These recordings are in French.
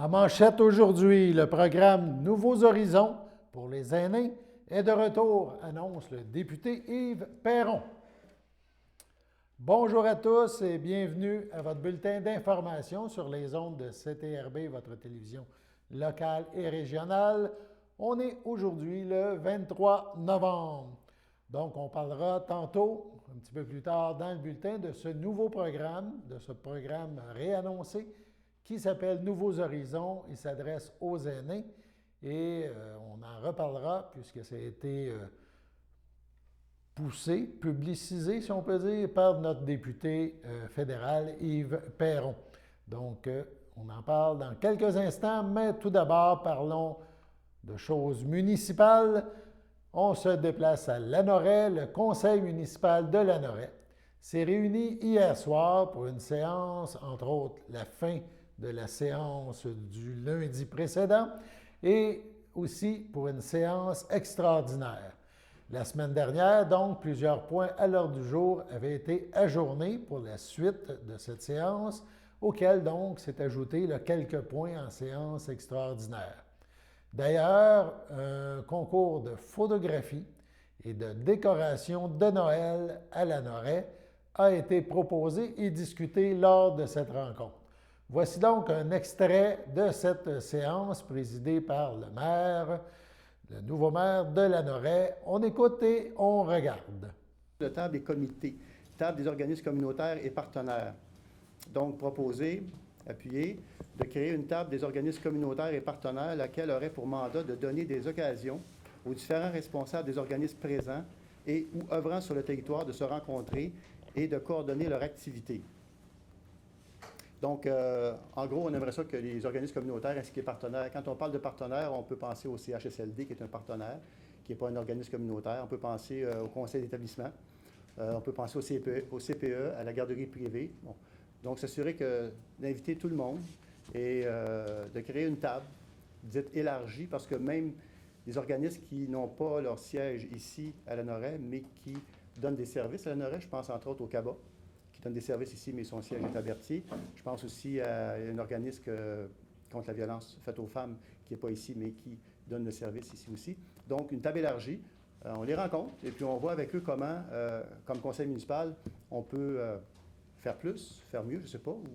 En manchette aujourd'hui, le programme Nouveaux Horizons pour les aînés est de retour, annonce le député Yves Perron. Bonjour à tous et bienvenue à votre bulletin d'information sur les ondes de CTRB, votre télévision locale et régionale. On est aujourd'hui le 23 novembre. Donc, on parlera tantôt, un petit peu plus tard dans le bulletin, de ce nouveau programme, de ce programme réannoncé qui s'appelle Nouveaux Horizons. Il s'adresse aux aînés et on en reparlera puisque ça a été poussé, publicisé, si on peut dire, par notre député fédéral Yves Perron. Donc, on en parle dans quelques instants, mais tout d'abord, parlons de choses municipales. On se déplace à Lanoraie. Le conseil municipal de Lanoraie s'est réuni hier soir pour une séance, entre autres la fin de la séance du lundi précédent et aussi pour une séance extraordinaire. La semaine dernière, donc, plusieurs points à l'ordre du jour avaient été ajournés pour la suite de cette séance, auquel donc s'est ajouté quelques points en séance extraordinaire. D'ailleurs, un concours de photographie et de décoration de Noël à Lanoraie a été proposé et discuté lors de cette rencontre. Voici donc un extrait de cette séance présidée par le maire, le nouveau maire de Lanoraie. On écoute et on regarde. De table des comités, table des organismes communautaires et partenaires. Donc, proposer, appuyer, de créer une table des organismes communautaires et partenaires, laquelle aurait pour mandat de donner des occasions aux différents responsables des organismes présents et ou œuvrant sur le territoire de se rencontrer et de coordonner leur activité. Donc, en gros, on aimerait ça que les organismes communautaires ainsi que les partenaires, quand on parle de partenaires, on peut penser au CHSLD, qui est un partenaire, qui n'est pas un organisme communautaire. On peut penser au conseil d'établissement. On peut penser au CPE, à la garderie privée. Bon. Donc, s'assurer d'inviter tout le monde et de créer une table dite élargie, parce que même les organismes qui n'ont pas leur siège ici à Lanoraie, mais qui donnent des services à Lanoraie, je pense entre autres au CABA, qui donne des services ici, mais son siège est à Berthier. Je pense aussi à un organisme contre la violence faite aux femmes, qui n'est pas ici, mais qui donne le service ici aussi. Donc, une table élargie. On les rencontre et puis on voit avec eux comment, comme conseil municipal, on peut faire plus, faire mieux, je ne sais pas, ou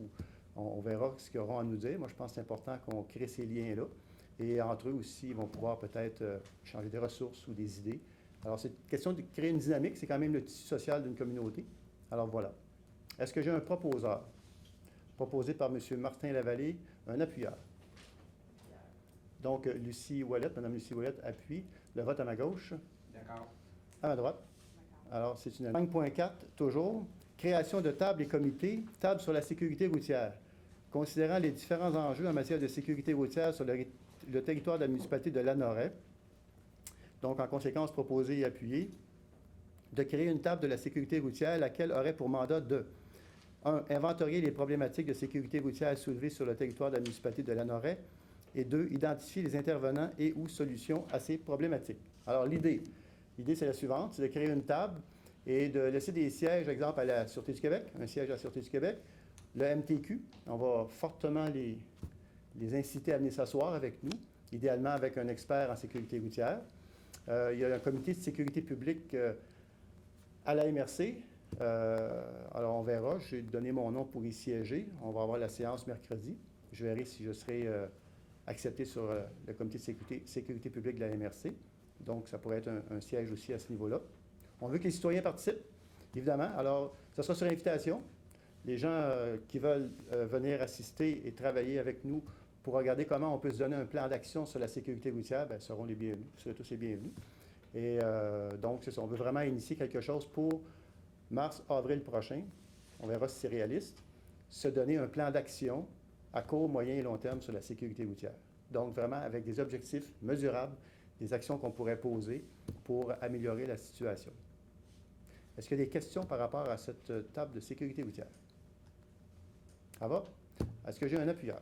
on verra ce qu'ils auront à nous dire. Moi, je pense que c'est important qu'on crée ces liens-là. Et entre eux aussi, ils vont pouvoir peut-être changer des ressources ou des idées. Alors, c'est une question de créer une dynamique. C'est quand même le tissu social d'une communauté. Alors, voilà. Est-ce que j'ai un proposeur? Proposé par M. Martin Lavallée, un appuyeur. Donc, Lucie Ouellette, Mme Lucie Ouellette appuie. Le vote à ma gauche. D'accord. À ma droite. Alors, c'est une 5.4, toujours. Création de tables et comités. Table sur la sécurité routière. Considérant les différents enjeux en matière de sécurité routière sur le territoire de la municipalité de Lanoraie. Donc, en conséquence, proposer et appuyer. De créer une table de la sécurité routière, laquelle aurait pour mandat de 1. Inventorier les problématiques de sécurité routière soulevées sur le territoire de la municipalité de Lanoraie. Et 2. Identifier les intervenants et ou solutions à ces problématiques. Alors, l'idée, c'est la suivante, c'est de créer une table et de laisser des sièges, exemple, à la Sûreté du Québec, un siège à la Sûreté du Québec, le MTQ, on va fortement les inciter à venir s'asseoir avec nous, idéalement avec un expert en sécurité routière. Il y a un comité de sécurité publique à la MRC. Alors, on verra. J'ai donné mon nom pour y siéger. On va avoir la séance mercredi. Je verrai si je serai accepté sur le comité de sécurité publique de la MRC. Donc, ça pourrait être un siège aussi à ce niveau-là. On veut que les citoyens participent, évidemment. Alors, ça sera sur invitation. Les gens qui veulent venir assister et travailler avec nous pour regarder comment on peut se donner un plan d'action sur la sécurité routière, bien, seront les bienvenus. Vous serez tous les bienvenus. Et donc, c'est ça. On veut vraiment initier quelque chose pour mars, avril prochain. On verra si c'est réaliste. Se donner un plan d'action à court, moyen et long terme sur la sécurité routière. Donc, vraiment avec des objectifs mesurables, des actions qu'on pourrait poser pour améliorer la situation. Est-ce qu'il y a des questions par rapport à cette table de sécurité routière? Ça va? Est-ce que j'ai un appuyeur?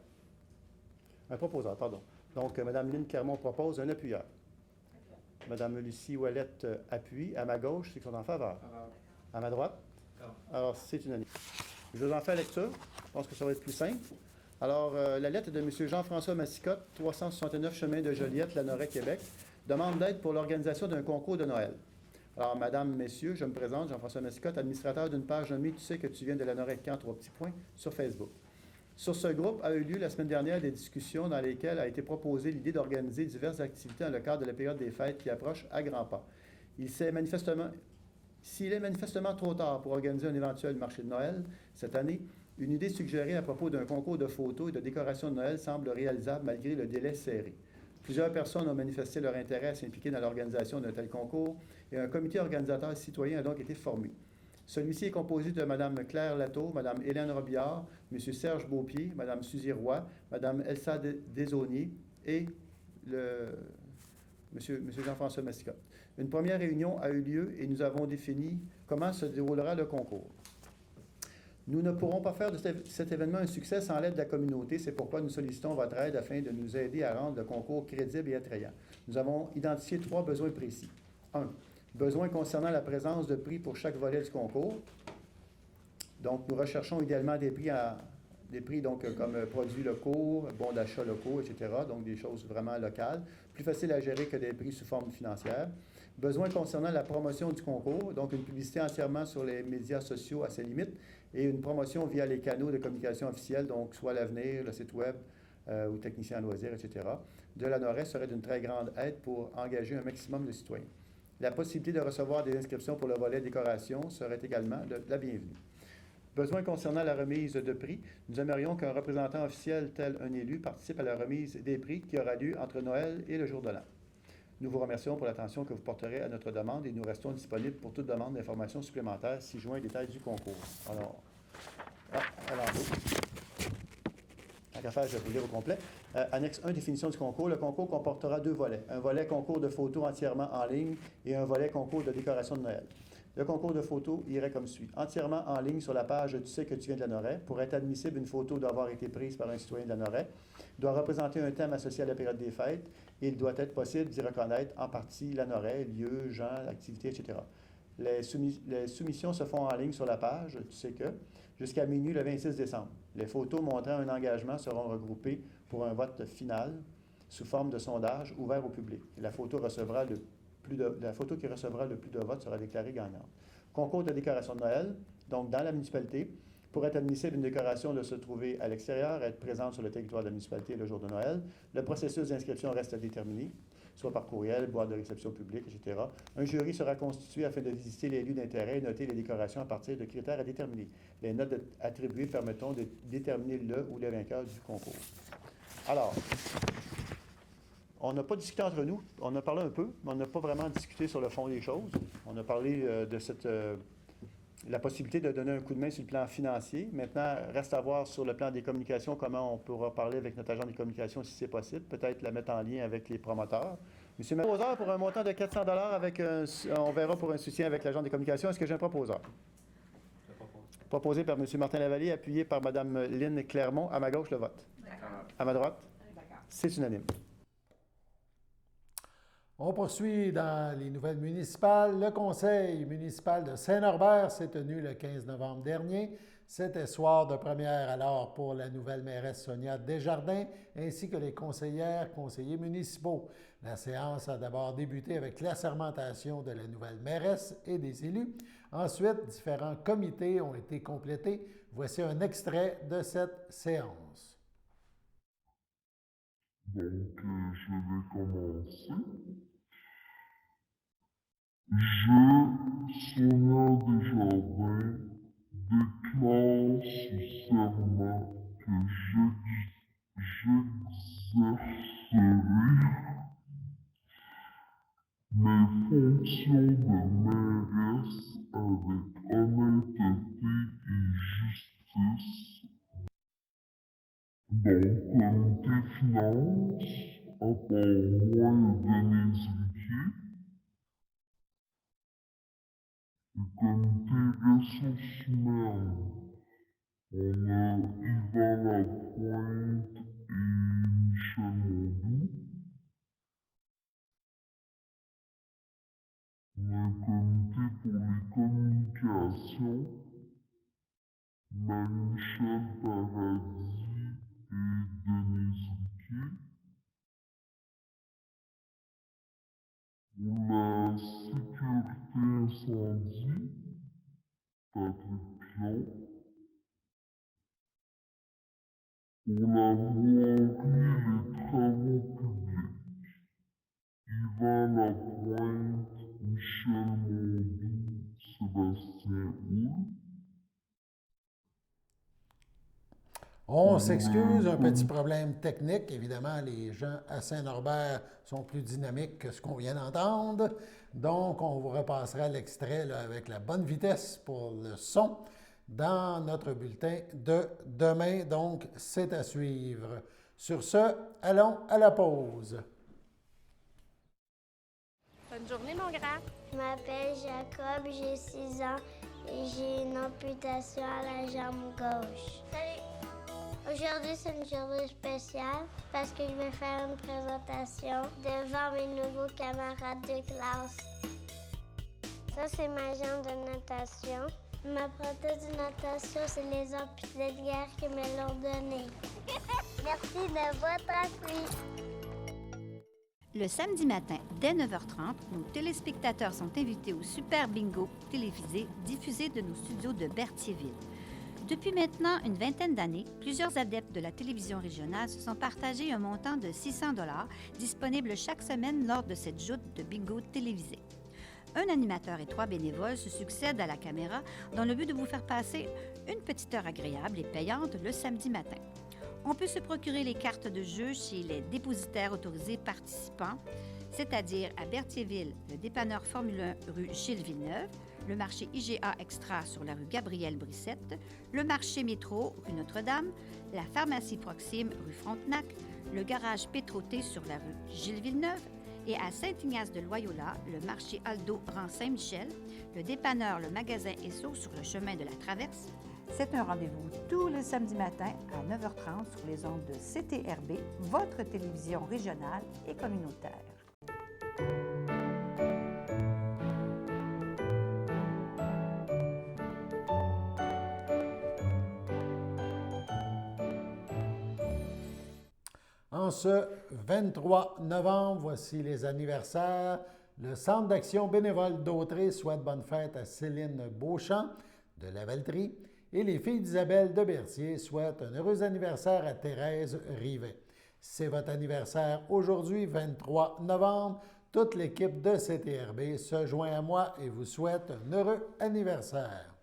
Un proposeur, pardon. Donc, Mme Lynne Clermont propose un appuyeur. Mme Lucie Ouellette appuie. À ma gauche, c'est qu'ils sont en faveur. À ma droite? Alors, c'est unanime. Je vous en fais lecture. Je pense que ça va être plus simple. Alors, la lettre de M. Jean-François Massicotte, 369 chemin de Joliette, Lanoret, Québec, demande d'aide pour l'organisation d'un concours de Noël. Alors, Madame, Messieurs, je me présente, Jean-François Massicotte, administrateur d'une page nommée « Tu sais que tu viens de Lanoret, quand 3 petits points » sur Facebook. Sur ce groupe a eu lieu la semaine dernière des discussions dans lesquelles a été proposée l'idée d'organiser diverses activités dans le cadre de la période des fêtes qui approche à grands pas. S'il est manifestement trop tard pour organiser un éventuel marché de Noël cette année, une idée suggérée à propos d'un concours de photos et de décoration de Noël semble réalisable malgré le délai serré. Plusieurs personnes ont manifesté leur intérêt à s'impliquer dans l'organisation d'un tel concours et un comité organisateur citoyen a donc été formé. Celui-ci est composé de Mme Claire Latour, Mme Hélène Robillard, M. Serge Beaupied, Mme Suzy Roy, Mme Elsa Desauniers et M. Jean-François Massicotte. Une première réunion a eu lieu et nous avons défini comment se déroulera le concours. Nous ne pourrons pas faire de cet événement un succès sans l'aide de la communauté. C'est pourquoi nous sollicitons votre aide afin de nous aider à rendre le concours crédible et attrayant. Nous avons identifié 3 besoins précis. 1. Besoin concernant la présence de prix pour chaque volet du concours. Donc, nous recherchons idéalement des prix donc, comme produits locaux, bons d'achat locaux, etc. Donc, des choses vraiment locales. Plus faciles à gérer que des prix sous forme financière. Besoin concernant la promotion du concours, donc une publicité entièrement sur les médias sociaux à ses limites et une promotion via les canaux de communication officiels, donc soit l'Avenir, le site web ou Technicien en loisirs, etc. De Lanoret serait d'une très grande aide pour engager un maximum de citoyens. La possibilité de recevoir des inscriptions pour le volet décoration serait également la bienvenue. Besoin concernant la remise de prix, nous aimerions qu'un représentant officiel tel un élu participe à la remise des prix qui aura lieu entre Noël et le jour de l'an. Nous vous remercions pour l'attention que vous porterez à notre demande et nous restons disponibles pour toute demande d'informations supplémentaires 6 juin, détails du concours. Alors, tant qu'à faire, je vais vous lire au complet. Annexe 1, définition du concours. Le concours comportera 2 volets. Un volet concours de photos entièrement en ligne et un volet concours de décoration de Noël. Le concours de photos irait comme suit. Entièrement en ligne sur la page « Tu sais que tu viens de Lanoret ». Pour être admissible, une photo doit avoir été prise par un citoyen de Lanoret, doit représenter un thème associé à la période des fêtes et il doit être possible d'y reconnaître en partie Lanoret, lieu, gens, activités, etc. Les soumissions se font en ligne sur la page « Tu sais que » jusqu'à minuit le 26 décembre. Les photos montrant un engagement seront regroupées pour un vote final sous forme de sondage ouvert au public. La photo qui recevra le plus de votes sera déclarée gagnante. Concours de décoration de Noël, donc dans la municipalité. Pour être admissible, une décoration doit se trouver à l'extérieur, être présente sur le territoire de la municipalité le jour de Noël. Le processus d'inscription reste à déterminer, soit par courriel, boîte de réception publique, etc. Un jury sera constitué afin de visiter les lieux d'intérêt et noter les décorations à partir de critères à déterminer. Les notes attribuées permettront de déterminer le ou les vainqueurs du concours. Alors, on n'a pas discuté entre nous, on a parlé un peu, mais on n'a pas vraiment discuté sur le fond des choses. On a parlé de la possibilité de donner un coup de main sur le plan financier. Maintenant, reste à voir sur le plan des communications comment on pourra parler avec notre agent des communications si c'est possible, peut-être la mettre en lien avec les promoteurs. Monsieur proposeur, pour un montant de 400 $, on verra pour un soutien avec l'agent des communications. Est-ce que j'ai un proposeur? Proposé par M. Martin Lavallée, appuyé par Mme Lynne Clermont. À ma gauche, le vote. D'accord. À ma droite? D'accord. C'est unanime. On poursuit dans les nouvelles municipales. Le conseil municipal de Saint-Norbert s'est tenu le 15 novembre dernier. C'était soir de première alors pour la nouvelle mairesse Sonia Desjardins ainsi que les conseillers municipaux. La séance a d'abord débuté avec l'assermentation de la nouvelle mairesse et des élus. Ensuite, différents comités ont été complétés. Voici un extrait de cette séance. Donc, je vais commencer. Je, Sonia Desjardins, déclare sous serment que j'exercerai mes fonctions de mairesse avec honnêteté et justice. Donc, comité finance, à part moi et Denise Riquier. Le comité ressources humaines, on a Yvan Lapointe et Michel Mondou. On a un comité pour les communications, Marie-Michel Paradis Denise Riquet. Pour la sécurité incendie, Patrick Pion. Pour la voirie et les travaux publics, Yvan Lapointe, Michel Mondou, Sébastien Houle. On s'excuse, un petit problème technique. Évidemment, les gens à Saint-Norbert sont plus dynamiques que ce qu'on vient d'entendre. Donc, on vous repassera l'extrait avec la bonne vitesse pour le son dans notre bulletin de demain. Donc, c'est à suivre. Sur ce, allons à la pause. Bonne journée, mon grand. Je m'appelle Jacob, j'ai 6 ans et j'ai une amputation à la jambe gauche. Salut! Aujourd'hui, c'est une journée spéciale parce que je vais faire une présentation devant mes nouveaux camarades de classe. Ça, c'est ma jambe de natation. Ma prothèse de natation, c'est les amputés de guerre qui me l'ont donnée. Merci de votre appui. Le samedi matin, dès 9h30, nos téléspectateurs sont invités au Super Bingo télévisé diffusé de nos studios de Berthierville. Depuis maintenant une vingtaine d'années, plusieurs adeptes de la télévision régionale se sont partagés un montant de 600 $ disponible chaque semaine lors de cette joute de bingo télévisé. Un animateur et 3 bénévoles se succèdent à la caméra dans le but de vous faire passer une petite heure agréable et payante le samedi matin. On peut se procurer les cartes de jeu chez les dépositaires autorisés participants, c'est-à-dire à Berthierville, le dépanneur Formule 1 rue Gilles Villeneuve, le marché IGA Extra sur la rue Gabrielle Brissette, le marché Métro rue Notre-Dame, la pharmacie Proxime rue Frontenac, le garage Pétroté sur la rue Gilles Villeneuve et à Saint-Ignace de Loyola, le marché Aldo rang Saint-Michel, le dépanneur Le Magasin Esso sur le chemin de la Traverse. C'est un rendez-vous tous les samedis matins à 9h30 sur les ondes de CTRB, votre télévision régionale et communautaire. En ce 23 novembre, voici les anniversaires. Le Centre d'action bénévole d'Autrey souhaite bonne fête à Céline Beauchamp de Lavaltrie et les filles d'Isabelle de Berthier souhaitent un heureux anniversaire à Thérèse Rivet. C'est votre anniversaire aujourd'hui, 23 novembre. Toute l'équipe de CTRB se joint à moi et vous souhaite un heureux anniversaire.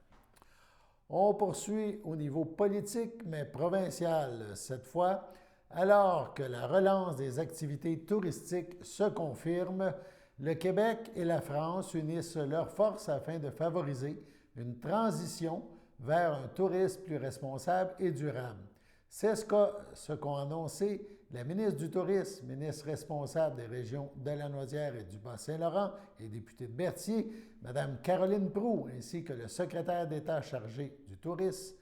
On poursuit au niveau politique, mais provincial cette fois. Alors que la relance des activités touristiques se confirme, le Québec et la France unissent leurs forces afin de favoriser une transition vers un tourisme plus responsable et durable. C'est ce qu'ont annoncé la ministre du Tourisme, ministre responsable des régions de la Naudière et du Bas-Saint-Laurent et députée de Berthier, Mme Caroline Proulx, ainsi que le secrétaire d'État chargé du tourisme,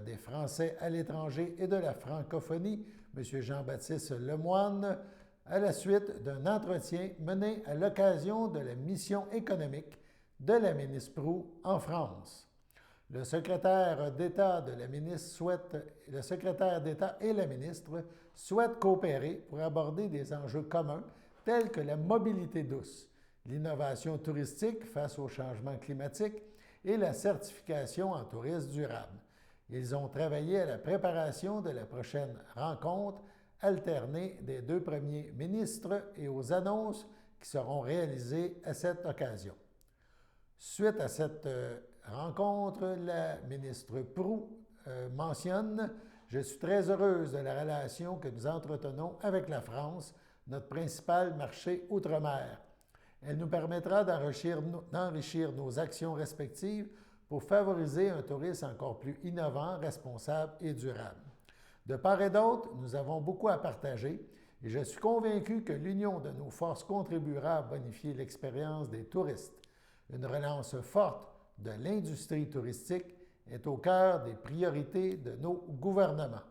des Français à l'étranger et de la francophonie, M. Jean-Baptiste Lemoine, à la suite d'un entretien mené à l'occasion de la mission économique de la ministre Proulx en France. Le secrétaire d'État et la ministre souhaitent coopérer pour aborder des enjeux communs tels que la mobilité douce, l'innovation touristique face au changement climatique et la certification en tourisme durable. Ils ont travaillé à la préparation de la prochaine rencontre alternée des 2 premiers ministres et aux annonces qui seront réalisées à cette occasion. Suite à cette rencontre, la ministre Proulx mentionne « Je suis très heureuse de la relation que nous entretenons avec la France, notre principal marché outre-mer. Elle nous permettra d'enrichir nos actions respectives pour favoriser un tourisme encore plus innovant, responsable et durable. De part et d'autre, nous avons beaucoup à partager et je suis convaincu que l'union de nos forces contribuera à bonifier l'expérience des touristes. Une relance forte de l'industrie touristique est au cœur des priorités de nos gouvernements.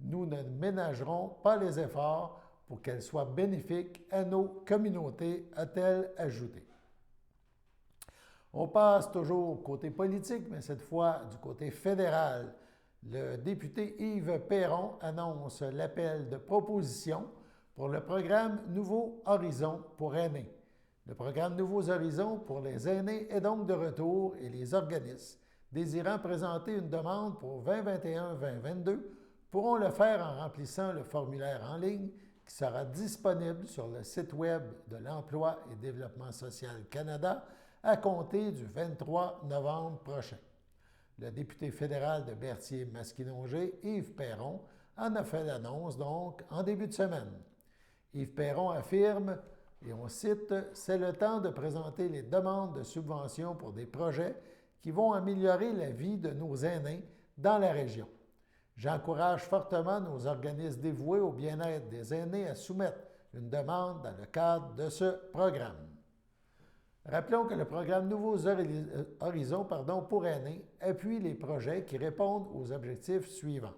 Nous ne ménagerons pas les efforts pour qu'elle soit bénéfique à nos communautés, a-t-elle ajouté. On passe toujours au côté politique, mais cette fois du côté fédéral. le député Yves Perron annonce l'appel de proposition pour le programme Nouveaux Horizons pour aînés. Le programme Nouveaux Horizons pour les aînés est donc de retour et les organismes désirant présenter une demande pour 2021-2022 pourront le faire en remplissant le formulaire en ligne qui sera disponible sur le site Web de l'Emploi et Développement social Canada à compter du 23 novembre prochain. Le député fédéral de Berthier-Masquinongé, Yves Perron, en a fait l'annonce donc en début de semaine. Yves Perron affirme, et on cite, « C'est le temps de présenter les demandes de subventions pour des projets qui vont améliorer la vie de nos aînés dans la région. J'encourage fortement nos organismes dévoués au bien-être des aînés à soumettre une demande dans le cadre de ce programme. » Rappelons que le programme Nouveaux Horizons pour aînés appuie les projets qui répondent aux objectifs suivants.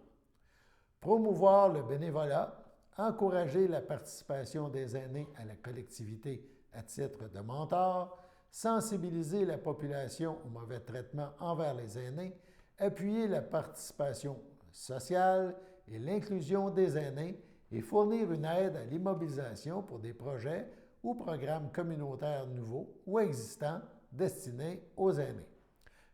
Promouvoir le bénévolat, encourager la participation des aînés à la collectivité à titre de mentor, sensibiliser la population au mauvais traitement envers les aînés, appuyer la participation sociale et l'inclusion des aînés et fournir une aide à l'immobilisation pour des projets ou programmes communautaires nouveaux ou existants destinés aux aînés.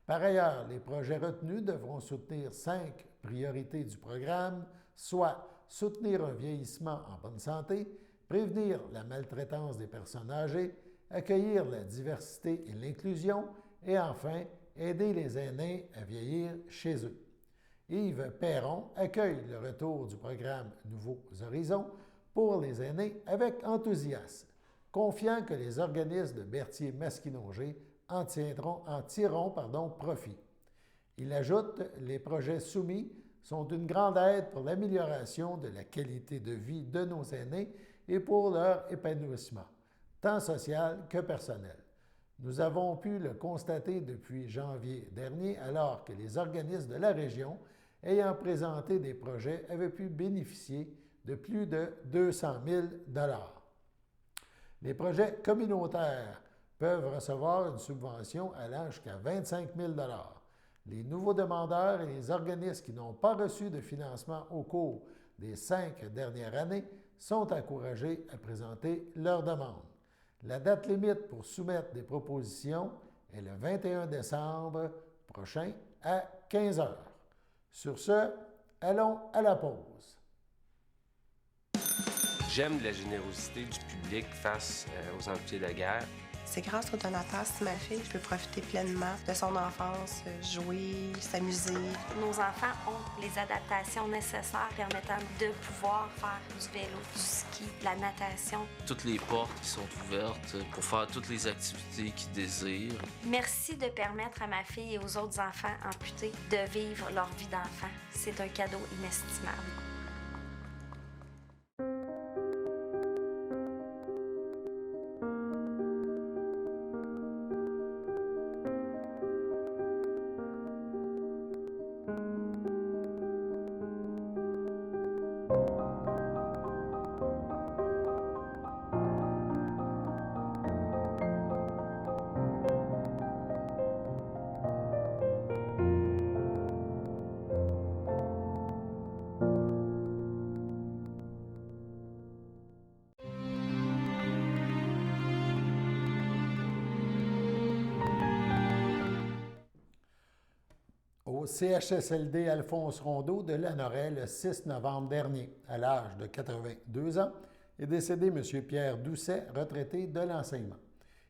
Par ailleurs, les projets retenus devront soutenir 5 priorités du programme, soit soutenir un vieillissement en bonne santé, prévenir la maltraitance des personnes âgées, accueillir la diversité et l'inclusion et enfin aider les aînés à vieillir chez eux. Yves Perron accueille le retour du programme Nouveaux Horizons pour les aînés avec enthousiasme, confiant que les organismes de Berthier-Masquinongé en tireront profit. Il ajoute « Les projets soumis sont d'une grande aide pour l'amélioration de la qualité de vie de nos aînés et pour leur épanouissement, tant social que personnel. Nous avons pu le constater depuis janvier dernier, alors que les organismes de la région ayant présenté des projets avaient pu bénéficier de plus de 200 000 $. Les projets communautaires peuvent recevoir une subvention allant jusqu'à 25 000 $. Les nouveaux demandeurs et les organismes qui n'ont pas reçu de financement au cours des 5 dernières années sont encouragés à présenter leur demande. La date limite pour soumettre des propositions est le 21 décembre prochain à 15 h. Sur ce, allons à la pause. J'aime la générosité du public face aux amputés de guerre. C'est grâce au donateur si ma fille peut profiter pleinement de son enfance, jouer, s'amuser. Nos enfants ont les adaptations nécessaires permettant de pouvoir faire du vélo, du ski, de la natation. Toutes les portes qui sont ouvertes pour faire toutes les activités qu'ils désirent. Merci de permettre à ma fille et aux autres enfants amputés de vivre leur vie d'enfant. C'est un cadeau inestimable. Au CHSLD Alphonse Rondeau de Lanoraie le 6 novembre dernier. À l'âge de 82 ans, est décédé M. Pierre Doucet, retraité de l'enseignement,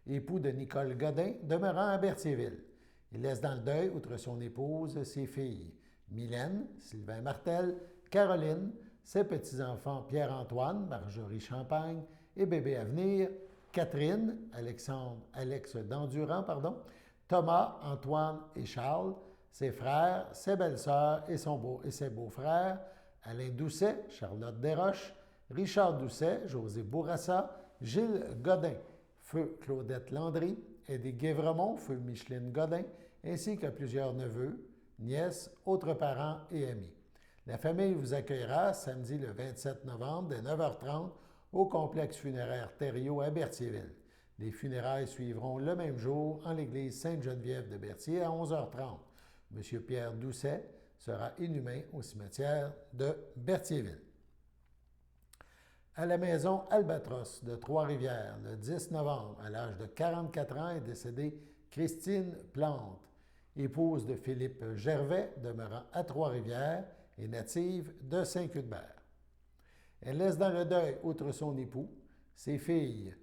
époux de Nicole Godin, demeurant à Berthierville. Il laisse dans le deuil, outre son épouse, ses filles, Mylène, Sylvain Martel, Caroline, ses petits-enfants Pierre-Antoine, Marjorie Champagne et bébé à venir, Catherine, Alex Dandurand, Thomas, Antoine et Charles, ses frères, ses belles-sœurs et ses beaux-frères, Alain Doucet, Charlotte Desroches, Richard Doucet, José Bourassa, Gilles Godin, feu Claudette Landry, Eddie Guévremont, feu Micheline Godin, ainsi que plusieurs neveux, nièces, autres parents et amis. La famille vous accueillera samedi le 27 novembre dès 9h30 au complexe funéraire Thériault à Berthierville. Les funérailles suivront le même jour en l'église Sainte-Geneviève de Berthier à 11h30. M. Pierre Doucet sera inhumé au cimetière de Berthierville. À la maison Albatros de Trois-Rivières, le 10 novembre, à l'âge de 44 ans, est décédée Christine Plante, épouse de Philippe Gervais, demeurant à Trois-Rivières et native de Saint-Cuthbert. Elle laisse dans le deuil, outre son époux, ses filles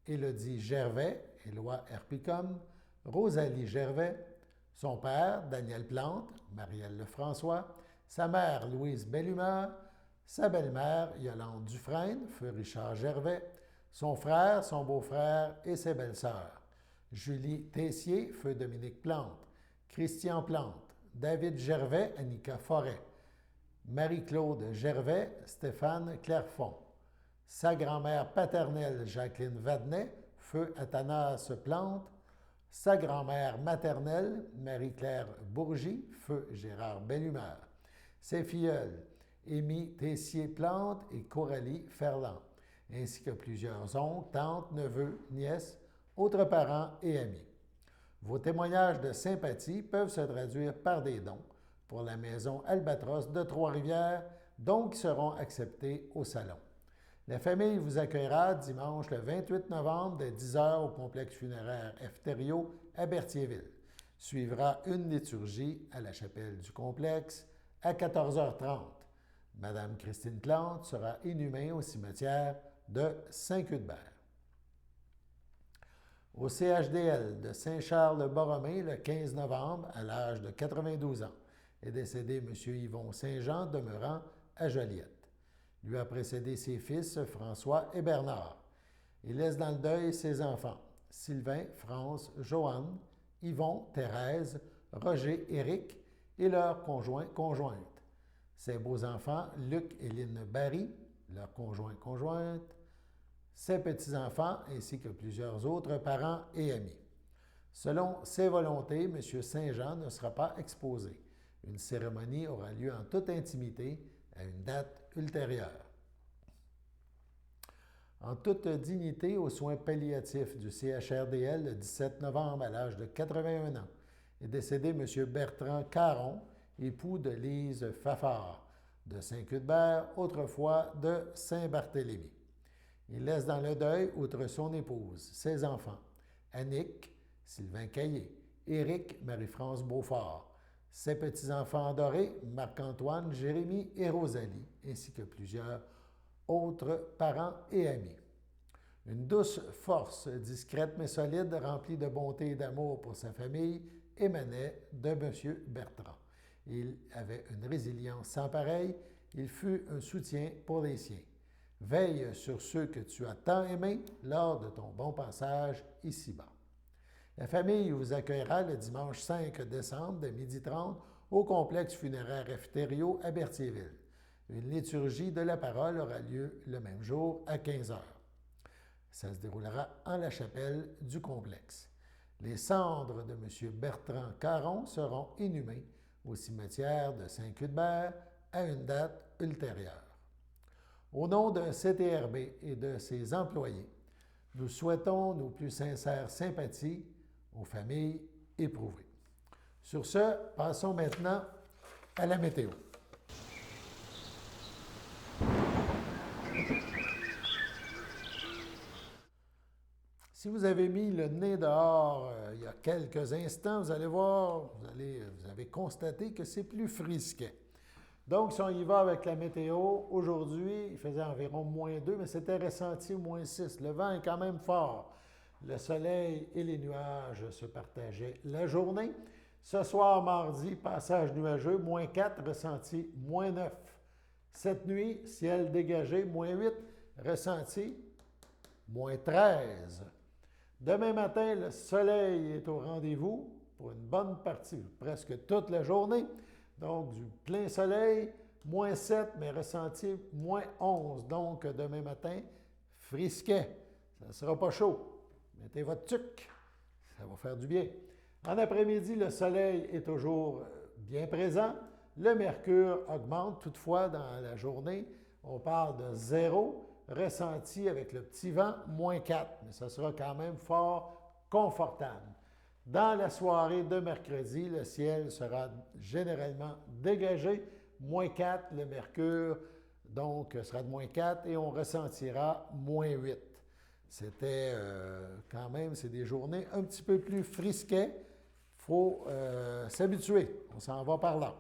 Élodie Gervais, Éloi Herpicum, Rosalie Gervais, son père, Daniel Plante, Marielle Lefrançois, sa mère, Louise Bellumeur, sa belle-mère, Yolande Dufresne, feu Richard Gervais, son frère, son beau-frère et ses belles-sœurs, Julie Tessier, feu Dominique Plante, Christian Plante, David Gervais, Annika Forêt, Marie-Claude Gervais, Stéphane Clairfond, sa grand-mère paternelle, Jacqueline Vadnet, feu Athanas Plante, sa grand-mère maternelle, Marie-Claire Bourgie, feu Gérard Bellumeur, ses filleuls, Émie Tessier-Plante et Coralie Ferland, ainsi que plusieurs oncles, tantes, neveux, nièces, autres parents et amis. Vos témoignages de sympathie peuvent se traduire par des dons pour la maison Albatros de Trois-Rivières, dons qui seront acceptés au salon. La famille vous accueillera dimanche le 28 novembre dès 10h au complexe funéraire F. Thériault à Berthierville. Suivra une liturgie à la chapelle du complexe à 14h30. Madame Christine Plante sera inhumée au cimetière de Saint-Cuthbert. Au CHDL de Saint-Charles-Borromée, le 15 novembre, à l'âge de 92 ans, est décédé M. Yvon Saint-Jean, demeurant à Joliette. Lui a précédé ses fils François et Bernard. Il laisse dans le deuil ses enfants, Sylvain, France, Joanne, Yvon, Thérèse, Roger, Éric et leurs conjointes. Ses beaux-enfants, Luc et Lynne Barry, leurs conjointes, ses petits-enfants ainsi que plusieurs autres parents et amis. Selon ses volontés, M. Saint-Jean ne sera pas exposé. Une cérémonie aura lieu en toute intimité à une date ultérieure. En toute dignité, aux soins palliatifs du CHRDL le 17 novembre à l'âge de 81 ans, est décédé M. Bertrand Caron, époux de Lise Fafard, de Saint-Cuthbert, autrefois de Saint-Barthélemy. Il laisse dans le deuil, outre son épouse, ses enfants, Annick, Sylvain Caillé, Éric, Marie-France Beaufort, ses petits-enfants adorés, Marc-Antoine, Jérémie et Rosalie, ainsi que plusieurs autres parents et amis. Une douce force, discrète mais solide, remplie de bonté et d'amour pour sa famille, émanait de M. Bertrand. Il avait une résilience sans pareille, il fut un soutien pour les siens. Veille sur ceux que tu as tant aimés lors de ton bon passage ici-bas. La famille vous accueillera le dimanche 5 décembre de 12h30 au complexe funéraire F. Thériault à Berthierville. Une liturgie de la parole aura lieu le même jour à 15h. Ça se déroulera en la chapelle du complexe. Les cendres de M. Bertrand Caron seront inhumées au cimetière de Saint-Cuthbert à une date ultérieure. Au nom de CTRB et de ses employés, nous souhaitons nos plus sincères sympathies aux familles éprouvées. Sur ce, passons maintenant à la météo. Si vous avez mis le nez dehors il y a quelques instants, vous allez voir, vous avez constaté que c'est plus frisquet. Donc, si on y va avec la météo, aujourd'hui, il faisait environ -2, mais c'était ressenti -6. Le vent est quand même fort. Le soleil et les nuages se partageaient la journée. Ce soir, mardi, passage nuageux, -4, ressenti -9. Cette nuit, ciel dégagé, -8, ressenti -13. Demain matin, le soleil est au rendez-vous pour une bonne partie, presque toute la journée. Donc, du plein soleil, -7, mais ressenti -11. Donc, demain matin, frisquet. Ça ne sera pas chaud. Mettez votre tuque, ça va faire du bien. En après-midi, le soleil est toujours bien présent. Le mercure augmente toutefois dans la journée. On parle de 0, ressenti avec le petit vent, -4, mais ça sera quand même fort confortable. Dans la soirée de mercredi, le ciel sera généralement dégagé, moins 4, le mercure donc sera de moins 4 et on ressentira moins 8. C'était quand même, c'est des journées un petit peu plus frisquées. Il faut s'habituer, on s'en va par là.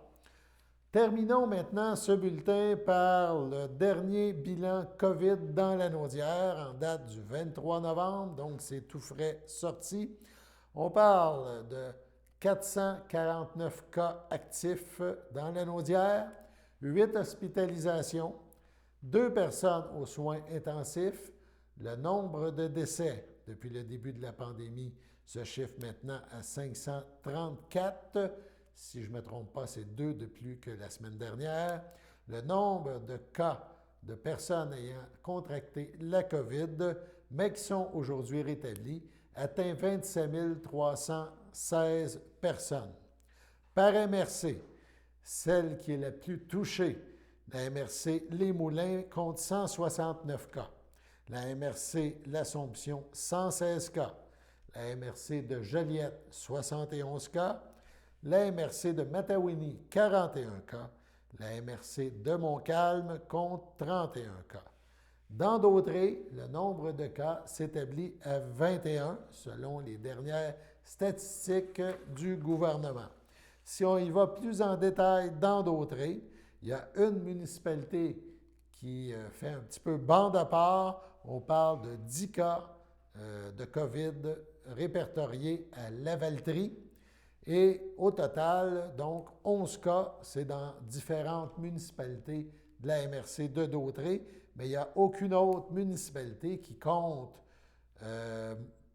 Terminons maintenant ce bulletin par le dernier bilan COVID dans la Naudière en date du 23 novembre, donc c'est tout frais sorti. On parle de 449 cas actifs dans la Naudière, 8 hospitalisations, 2 personnes aux soins intensifs. Le nombre de décès depuis le début de la pandémie se chiffre maintenant à 534. Si je ne me trompe pas, c'est 2 de plus que la semaine dernière. Le nombre de cas de personnes ayant contracté la COVID, mais qui sont aujourd'hui rétablis, atteint 27 316 personnes. Par MRC, celle qui est la plus touchée, la MRC Les Moulins compte 169 cas. La MRC L'Assomption, 116 cas. La MRC de Joliette, 71 cas. La MRC de Matawini, 41 cas. La MRC de Montcalm compte 31 cas. Dans Dautrey, le nombre de cas s'établit à 21 selon les dernières statistiques du gouvernement. Si on y va plus en détail dans Dautrey, il y a une municipalité qui fait un petit peu bande à part. On parle de 10 cas de COVID répertoriés à Lavaltrie. Et au total, donc 11 cas, c'est dans différentes municipalités de la MRC de Dautrey, mais il n'y a aucune autre municipalité qui compte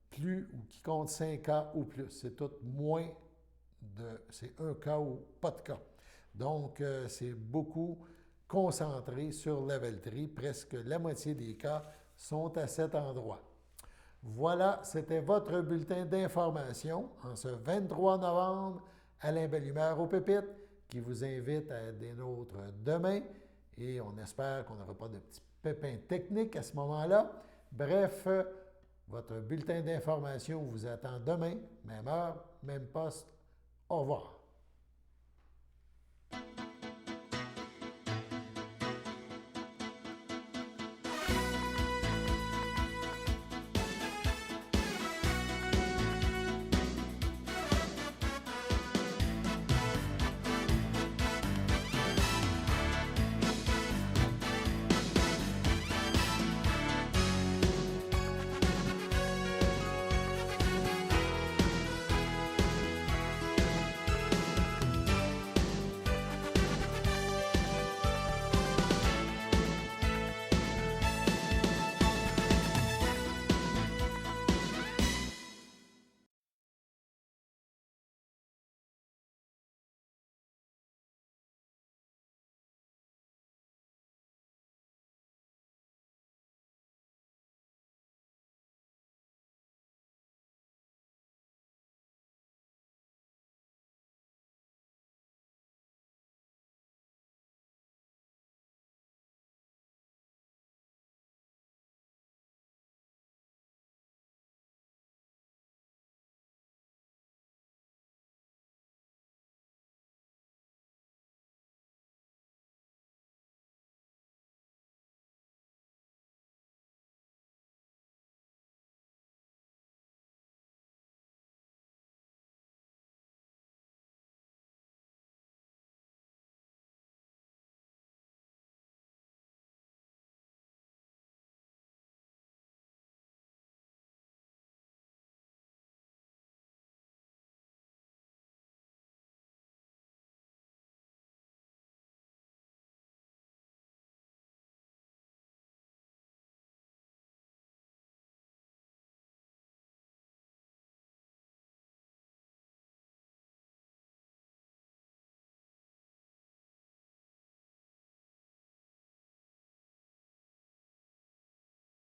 plus ou qui compte 5 cas ou plus. C'est tout moins c'est 1 cas ou pas de cas. Donc, c'est beaucoup concentré sur Lavaltrie. Presque la moitié des cas sont à cet endroit. Voilà, c'était votre bulletin d'information en ce 23 novembre. Alain Bellumeur aux Pépites qui vous invite à des nôtres demain et on espère qu'on n'aura pas de petits pépins techniques à ce moment-là. Bref, votre bulletin d'information vous attend demain, même heure, même poste. Au revoir.